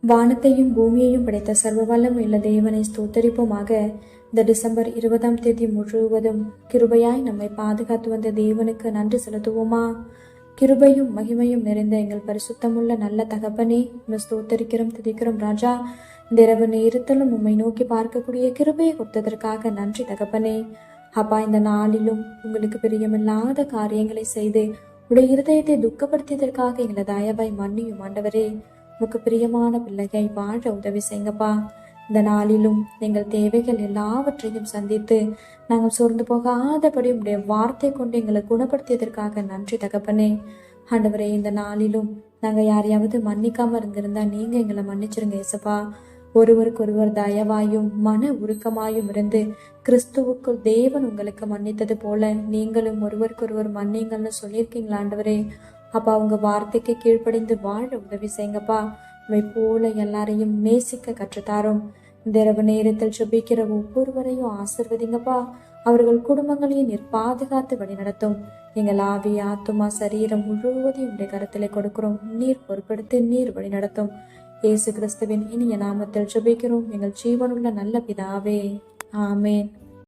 வானத்தையும் பூமியையும் படைத்த சர்வ வல்லமையுள்ள தேவனை ஸ்தோத்தரிப்போமாக. இந்த டிசம்பர் 20ஆம் தேதி முழுவதும் கிருபையாய் நம்மை பாதுகாத்து வந்த தேவனுக்கு நன்றி செலுத்துவோமா? கிருபையும் மகிமையும் நிறைந்த எங்கள் பரிசுத்தமுள்ள நல்ல தகப்பனே, உன்னை ஸ்தோத்தரிக்கிறோம், துதிக்கிறோம் ராஜா. இந்த இரவு நேரத்திலும் உம்மை நோக்கி பார்க்கக்கூடிய கிருபையை கொடுத்ததற்காக நன்றி தகப்பனே. அப்பா, இந்த நாளிலும் உங்களுக்கு பிரியமில்லாத காரியங்களை செய்து உடைய இருதயத்தை துக்கப்படுத்தியதற்காக எங்களை தயவாய் மன்னியும் ஆண்டவரே. உமக்கு பிரியமான பிள்ளையை வாழ உதவி செய்யுங்கப்பா. இந்த நாளிலும் எங்கள் தேவைகள் எல்லாவற்றையும் சந்தித்து நாங்கள் சோர்ந்து போகாதபடி உடைய வார்த்தை கொண்டு எங்களை குணப்படுத்தியதற்காக நன்றி தகப்பனே. ஆண்டவரே, இந்த நாளிலும் நாங்கள் யாரையாவது மன்னிக்காம இருந்திருந்தா நீங்க எங்களை மன்னிச்சிருங்க ஏசப்பா. ஒருவருக்கொருவர் தயவாயும் மன உருக்கமாயும் இருந்து கிறிஸ்துவுக்குள் தேவன் உங்களுக்கு மன்னித்தது போல நீங்களும் ஒருவருக்கொருவர் மன்னிங்கள்னு சொல்லியிருக்கீங்களா ஆண்டவரே. அப்பா, உங்க வார்த்தைக்கு கீழ்ப்படிந்து வாழ உதவி செய்யுங்கப்பா. உண்மை போல எல்லாரையும் நேசிக்க கற்றுத்தாரும். இந்த இரவு நேரத்தில் ஜெபிக்கிற ஒவ்வொருவரையும் ஆசிர்வதிங்கப்பா. அவர்கள் குடும்பங்களையும் நீர் பாதுகாத்து வழி நடத்தும். எங்கள் ஆவி, ஆத்துமா, சரீரம் முழுவதையும் உடைய கருத்திலே கொடுக்கிறோம். நீர் பொறுப்படுத்தி நீர் வழி நடத்தும். இயேசு கிறிஸ்துவின் இனிய நாமத்தில் ஜெபிக்கிறோம் எங்கள் ஜீவனுள்ள நல்ல பிதாவே, ஆமேன்.